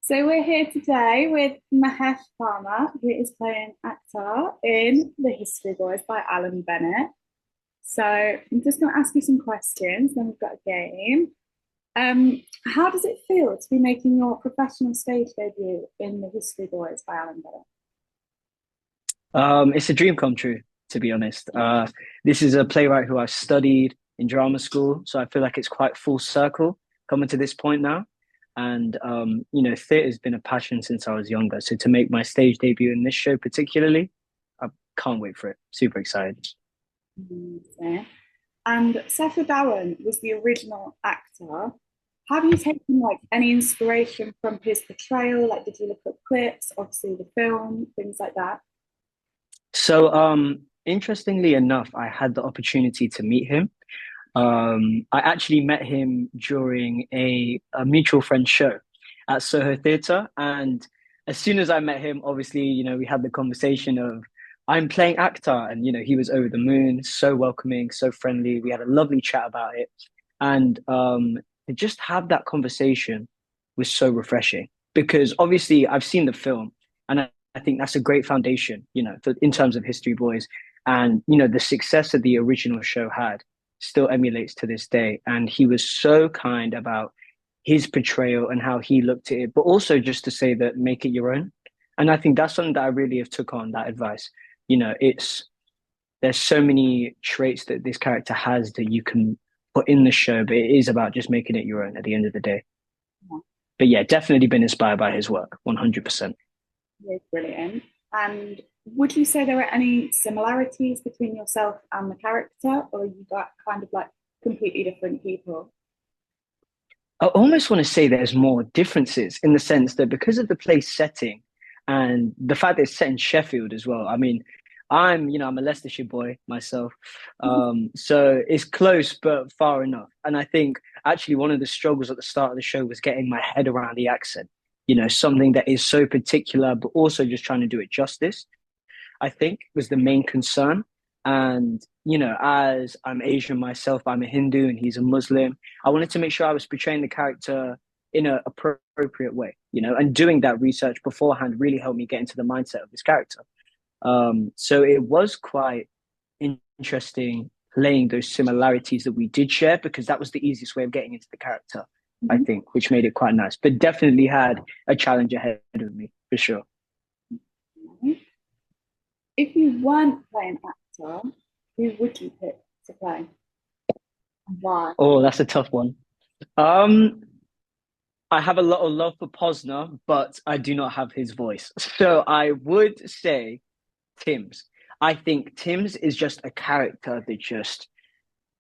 So we're here today with Mahesh Parmar, who is playing Akthar in The History Boys by Alan Bennett. So I'm just going to ask you some questions, then we've got a game. How does it feel to be making your professional stage debut in The History Boys by Alan Bennett? It's a dream come true, to be honest. This is a playwright who I studied in drama school, so I feel like it's quite full circle coming to this point now. And theatre's been a passion since I was younger. So to make my stage debut in this show, particularly, I can't wait for it. Super excited. Amazing. And Sacha Dhawan was the original actor. Have you taken like any inspiration from his portrayal? Like, did you look up clips, obviously the film, things like that? Interestingly enough, I had the opportunity to meet him. I actually met him during a mutual friend show at Soho Theatre. And as soon as I met him, obviously, we had the conversation of, I'm playing Akthar. And, he was over the moon, so welcoming, so friendly. We had a lovely chat about it. And to just have that conversation was so refreshing because obviously I've seen the film and I think that's a great foundation, in terms of History Boys. And, the success that the original show had still emulates to this day. And he was so kind about his portrayal and how he looked at it, but also just to say that make it your own. And I think that's something that I really have took on that advice. It's there's so many traits that this character has that you can put in the show, but it is about just making it your own at the end of the day. But yeah, definitely been inspired by his work, 100%. Yeah, brilliant. And would you say there are any similarities between yourself and the character, or are you got kind of like completely different people? I almost want to say there's more differences in the sense that because of the place setting and the fact that it's set in Sheffield as well. I mean, I'm a Leicestershire boy myself. So it's close but far enough. And I think actually one of the struggles at the start of the show was getting my head around the accent, something that is so particular, but also just trying to do it justice. I think was the main concern. And, as I'm Asian myself, I'm a Hindu and he's a Muslim. I wanted to make sure I was portraying the character in an appropriate way, and doing that research beforehand really helped me get into the mindset of this character. So it was quite interesting playing those similarities that we did share because that was the easiest way of getting into the character, I Mhm. think, which made it quite nice, but definitely had a challenge ahead of me for sure. If you weren't playing actor, who would you pick to play? And why? Oh, that's a tough one. Um, I have a lot of love for Posner, but I do not have his voice. So I would say Tim's. I think Tim's is just a character that just,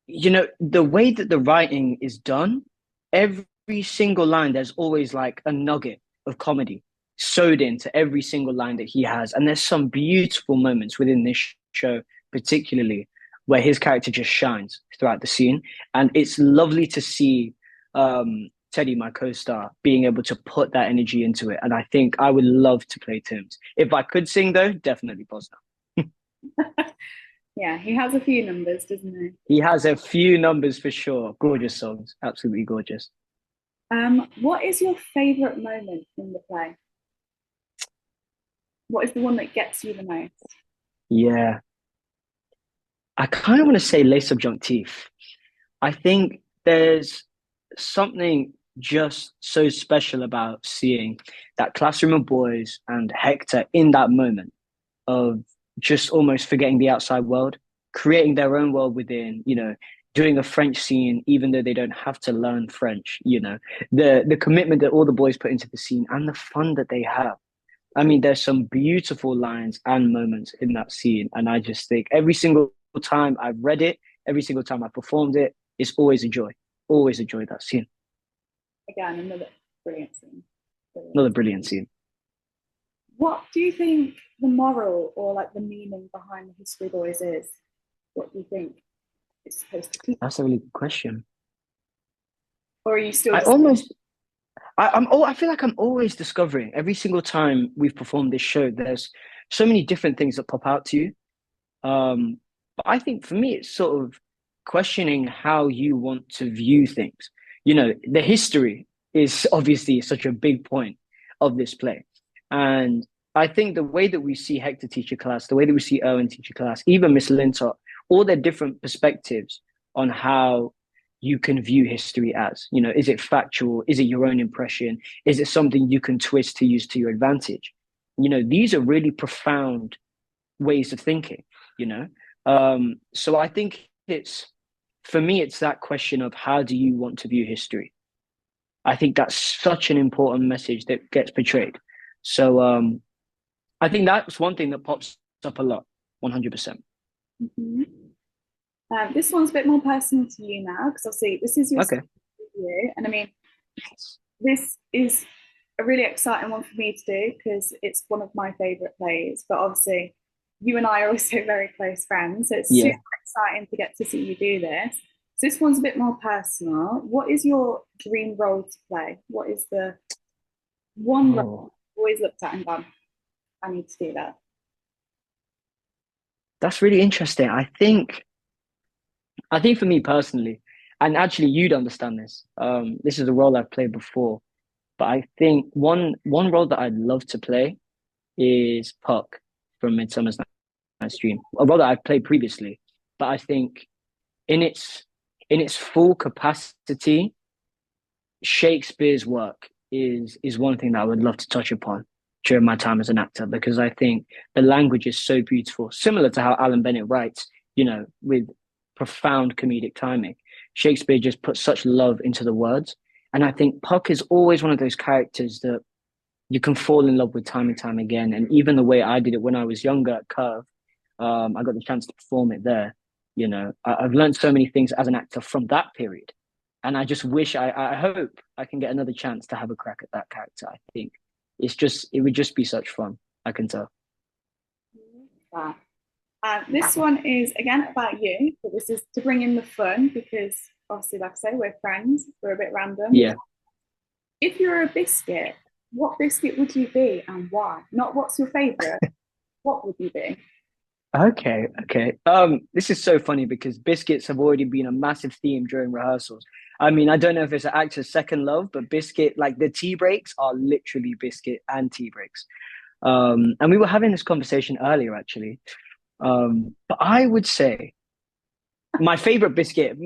the way that the writing is done, every single line, there's always like a nugget of comedy sewed into every single line that he has. And there's some beautiful moments within this show, particularly where his character just shines throughout the scene. And it's lovely to see Teddy, my co-star, being able to put that energy into it. And I think I would love to play Tim's. If I could sing though, definitely Posner. Yeah, he has a few numbers, doesn't he? He has a few numbers for sure. Gorgeous songs, absolutely gorgeous. What is your favorite moment in the play? What is the one that gets you the most? Yeah, I kind of want to say Les Subjonctif. I think there's something just so special about seeing that classroom of boys and Hector in that moment of just almost forgetting the outside world, creating their own world within, doing a French scene, even though they don't have to learn French, the commitment that all the boys put into the scene and the fun that they have. I mean, there's some beautiful lines and moments in that scene. And I just think every single time I've read it, every single time I performed it, it's always a joy. Always a joy that scene. Again, another brilliant scene. Another Brilliant. brilliant scene. What do you think the moral or like the meaning behind the History Boys is? What do you think it's supposed to teach? That's a really good question. Or are you still I just almost I feel like I'm always discovering every single time we've performed this show, there's so many different things that pop out to you. But I think for me, it's sort of questioning how you want to view things. The history is obviously such a big point. of this play. And I think the way that we see Hector teach a class, the way that we see Owen teach a class, even Miss Lintott, all their different perspectives on how you can view history as, is it factual? Is it your own impression? Is it something you can twist to use to your advantage? These are really profound ways of thinking, you know? So I think for me, it's that question of how do you want to view history? I think that's such an important message that gets portrayed. So I think that's one thing that pops up a lot, 100%. Mm-hmm. This one's a bit more personal to you now, because obviously this is your Okay. review, and I mean, this is a really exciting one for me to do because it's one of my favourite plays. But obviously, you and I are also very close friends, so it's Yeah. super exciting to get to see you do this. So this one's a bit more personal. What is your dream role to play? What is the one role you've always looked at and gone, I need to do that? That's really interesting. I think for me personally, and actually you'd understand this. This is a role I've played before, but I think one role that I'd love to play is Puck from Midsummer's Night's Dream, a role that I've played previously. But I think in its full capacity, Shakespeare's work is one thing that I would love to touch upon during my time as an actor, because I think the language is so beautiful, similar to how Alan Bennett writes, with profound comedic timing. Shakespeare just puts such love into the words. And I think Puck is always one of those characters that you can fall in love with time and time again. And even the way I did it when I was younger at Curve, I got the chance to perform it there. I've learned so many things as an actor from that period. And I just wish, I hope I can get another chance to have a crack at that character. I think it would just be such fun. I can tell. Wow. This one is again about you, but this is to bring in the fun because obviously, like I say, we're friends. We're a bit random. Yeah. If you're a biscuit, what biscuit would you be and why? Not what's your favorite. What would you be? Okay. This is so funny because biscuits have already been a massive theme during rehearsals. I mean, I don't know if it's an actor's second love, but biscuit, like the tea breaks are literally biscuit and tea breaks. And we were having this conversation earlier, actually. But I would say my favorite biscuit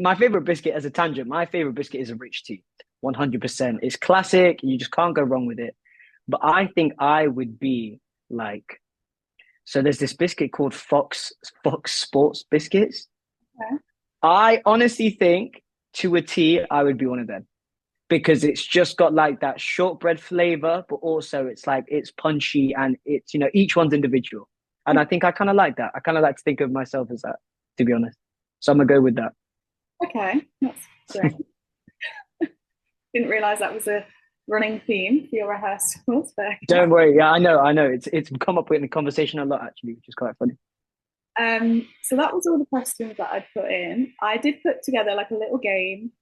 as a tangent, my favorite biscuit is a rich tea, 100%. It's classic. You just can't go wrong with it. But I think I would be like, so there's this biscuit called Fox Sports biscuits. Okay. I honestly think to a T, I would be one of them because it's just got like that shortbread flavor, but also it's punchy and each one's individual. And I think I kind of like that. I kind of like to think of myself as that, to be honest. So I'm gonna go with that. Okay, that's great. Didn't realize that was a running theme for your rehearsals, but Don't worry. Yeah, I know. It's come up in the conversation a lot actually, which is quite funny. so that was all the questions that I'd put in. I did put together like a little game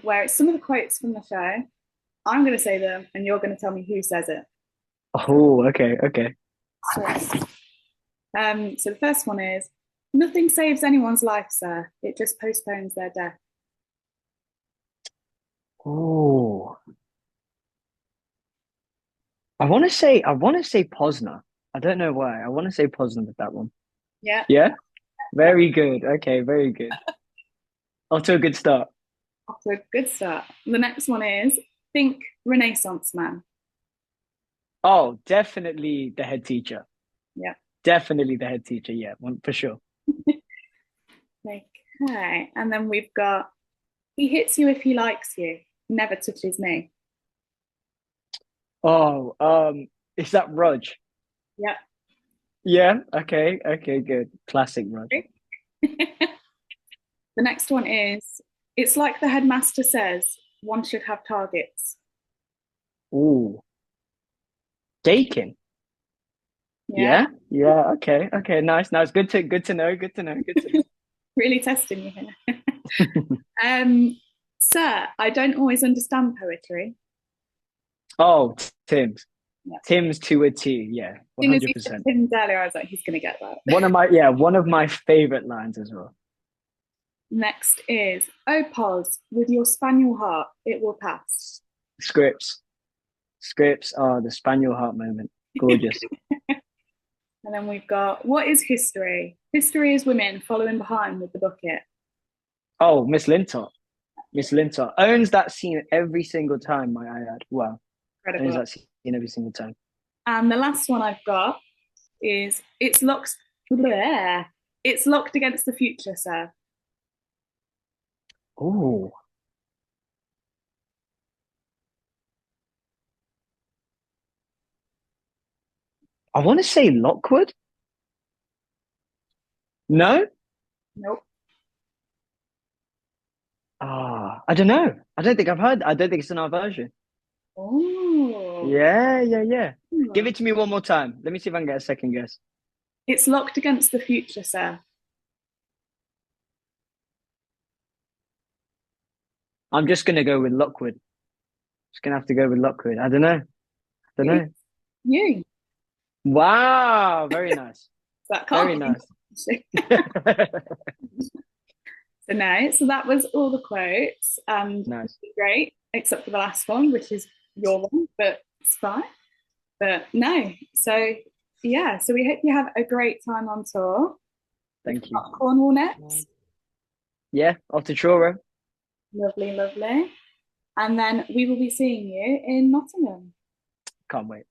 where it's some of the quotes from the show. I'm going to say them, and you're going to tell me who says it. Oh, okay. So, so the first one is, "Nothing saves anyone's life, sir. It just postpones their death." Oh, I want to say Posner. I don't know why. I want to say Posner with that one. Yeah, Yeah, very good. Okay, very good. Off to a good start. off to a good start. The next one is, "Think Renaissance man." Oh, definitely the head teacher. Yeah. Definitely the head teacher. Yeah, one for sure. Okay, and then we've got, "He hits you if he likes you, never touches me." Oh, is that Rudge? Yeah. Yeah. Okay. Good. Classic Rudge. The next one is, "It's like the headmaster says, one should have targets." Ooh, Dakin. Yeah, Yeah. Okay. Nice. Good to know. Good to know. Good to know. really testing you here. Sir, I don't always understand poetry. Oh, Tim's. Yeah. Tim's to a T. Yeah, As soon as he said 100%. Tim's earlier, I was like, he's going to get that. One of my favorite lines as well. Next is, "Oh, Pos, with your spaniel heart, it will pass." Scripts. Scripts are the Spaniel heart moment. Gorgeous. And then we've got, what is history? History is women following behind with the bucket. Oh, Miss Lintott. Miss Lintott owns that scene every single time, might I add. Wow. Owns Incredible. that scene every single time. And the last one I've got is, bleh, it's locked against the future, sir. Oh, I want to say Lockwood. No? Nope. I don't know. I don't think I've heard. I don't think it's in our version. Oh. Yeah, yeah, yeah. Give Hmm. it to me one more time. Let me see if I can get a second guess. It's locked against the future, sir. I'm just gonna go with Lockwood. Just gonna have to go with Lockwood. I don't know. I don't It's know. you. Wow, very nice. That Very can't be. nice. So no, so that was all the quotes, and Nice. great, except for the last one, which is your one, but it's fine. But no, so yeah, so we hope you have a great time on tour. We've Thank you. got Cornwall next. Yeah, off to Truro. Lovely, lovely. And then we will be seeing you in Nottingham. Can't wait.